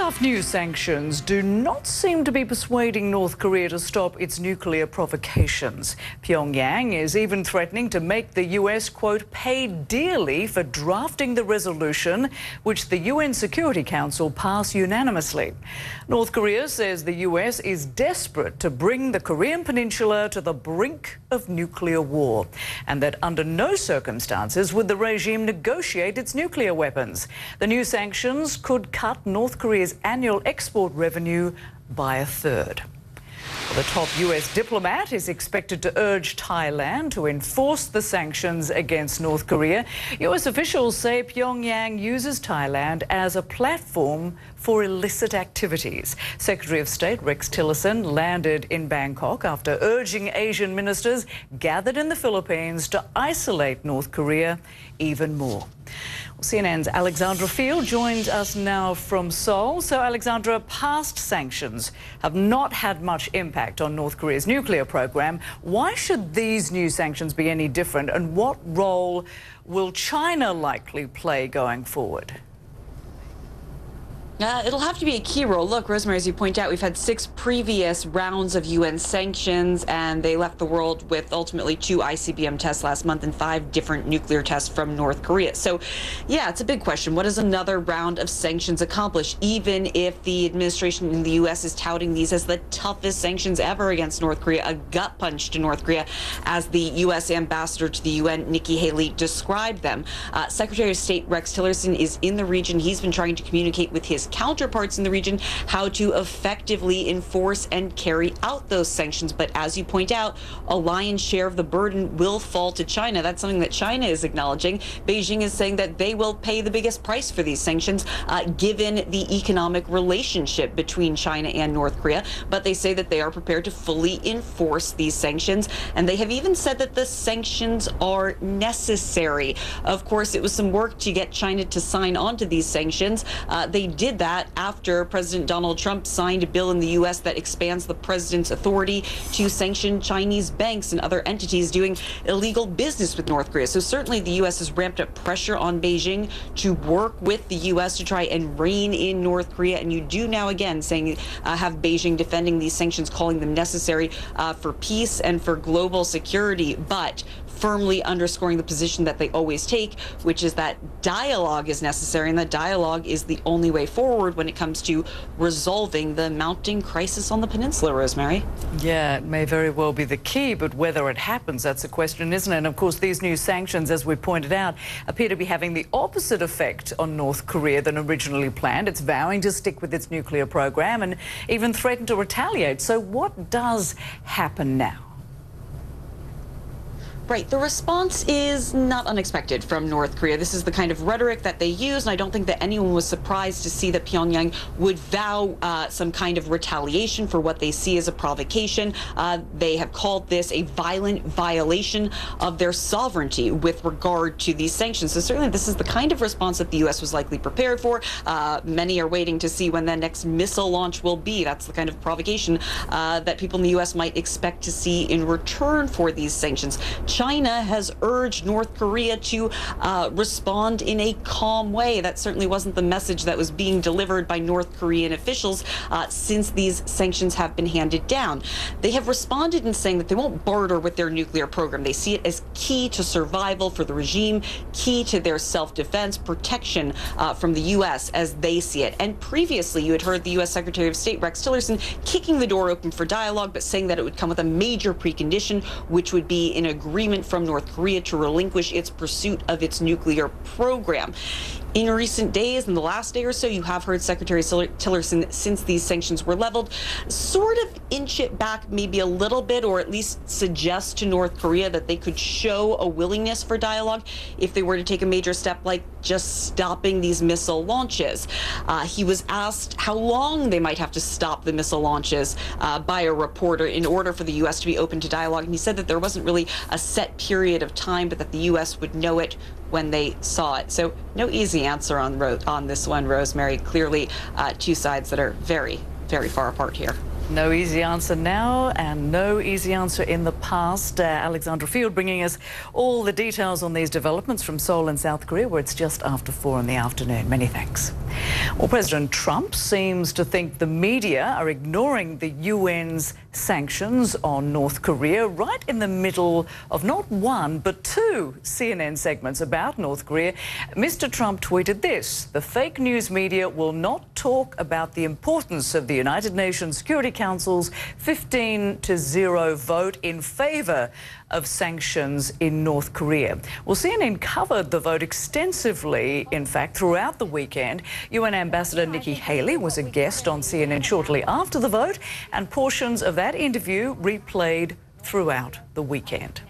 Tough new sanctions do not seem to be persuading North Korea to stop its nuclear provocations. Pyongyang is even threatening to make the US, quote, pay dearly for drafting the resolution which the UN Security Council passed unanimously. North Korea says the US is desperate to bring the Korean Peninsula to the brink of nuclear war, and that under no circumstances would the regime negotiate its nuclear weapons. The new sanctions could cut North Korea's annual export revenue by a third. The top US diplomat is expected to urge Thailand to enforce the sanctions against North Korea. US officials say Pyongyang uses Thailand as a platform for illicit activities. Secretary of State Rex Tillerson landed in Bangkok after urging Asian ministers gathered in the Philippines to isolate North Korea even more. CNN's Alexandra Field joins us now from Seoul. So, Alexandra, past sanctions have not had much impact on North Korea's nuclear program. Why should these new sanctions be any different, and what role will China likely play going forward? It'll have to be a key role. Look, Rosemary, as you point out, we've had 6 previous rounds of UN sanctions, and they left the world with ultimately 2 ICBM tests last month and 5 different nuclear tests from North Korea. So, yeah, it's a big question. What does another round of sanctions accomplish, even if the administration in the U.S. is touting these as the toughest sanctions ever against North Korea, a gut punch to North Korea, as the U.S. ambassador to the UN, Nikki Haley, described them. Secretary of State Rex Tillerson is in the region. He's been trying to communicate with his counterparts in the region how to effectively enforce and carry out those sanctions. But as you point out, a lion's share of the burden will fall to China. That's something that China is acknowledging. Beijing is saying that they will pay the biggest price for these sanctions, given the economic relationship between China and North Korea. But they say that they are prepared to fully enforce these sanctions. And they have even said that the sanctions are necessary. Of course, it was some work to get China to sign on to these sanctions. They did that after President Donald Trump signed a bill in the U.S. that expands the president's authority to sanction Chinese banks and other entities doing illegal business with North Korea. So certainly the U.S. has ramped up pressure on Beijing to work with the U.S. to try and rein in North Korea. And you do now again have Beijing defending these sanctions, calling them necessary for peace and for global security, but firmly underscoring the position that they always take, which is that dialogue is necessary, and that dialogue is the only way forward when it comes to resolving the mounting crisis on the peninsula, Rosemary. Yeah, it may very well be the key, but whether it happens, that's a question, isn't it? And of course, these new sanctions, as we pointed out, appear to be having the opposite effect on North Korea than originally planned. It's vowing to stick with its nuclear program and even threaten to retaliate. So what does happen now? Right. The response is not unexpected from North Korea. This is the kind of rhetoric that they use, and I don't think that anyone was surprised to see that Pyongyang would vow some kind of retaliation for what they see as a provocation. They have called this a violent violation of their sovereignty with regard to these sanctions. So certainly this is the kind of response that the U.S. was likely prepared for. Many are waiting to see when the next missile launch will be. That's the kind of provocation that people in the U.S. might expect to see in return for these sanctions. China has urged North Korea to respond in a calm way. That certainly wasn't the message that was being delivered by North Korean officials since these sanctions have been handed down. They have responded in saying that they won't barter with their nuclear program. They see it as key to survival for the regime, key to their self-defense, protection from the U.S. as they see it. And previously, you had heard the U.S. Secretary of State Rex Tillerson kicking the door open for dialogue, but saying that it would come with a major precondition, which would be an agreement from North Korea to relinquish its pursuit of its nuclear program. In recent days, in the last day or so, you have heard Secretary Tillerson, since these sanctions were leveled, sort of inch it back maybe a little bit, or at least suggest to North Korea that they could show a willingness for dialogue if they were to take a major step like just stopping these missile launches. He was asked how long they might have to stop the missile launches by a reporter in order for the U.S. to be open to dialogue. And he said that there wasn't really a set period of time, but that the U.S. would know it when they saw it. So no easy answer on this one, Rosemary. Clearly two sides that are very, very far apart here. No easy answer now and no easy answer in the past. Alexandra Field bringing us all the details on these developments from Seoul in South Korea, where it's just after 4 in the afternoon. Many thanks. Well, President Trump seems to think the media are ignoring the UN's sanctions on North Korea right in the middle of not one but two CNN segments about North Korea. Mr. Trump tweeted this: "The fake news media will not talk about the importance of the United Nations Security Council's 15-0 vote in favour of sanctions in North Korea." Well, CNN covered the vote extensively, in fact, throughout the weekend. UN Ambassador Nikki Haley was a guest on CNN shortly after the vote, and portions of that interview replayed throughout the weekend.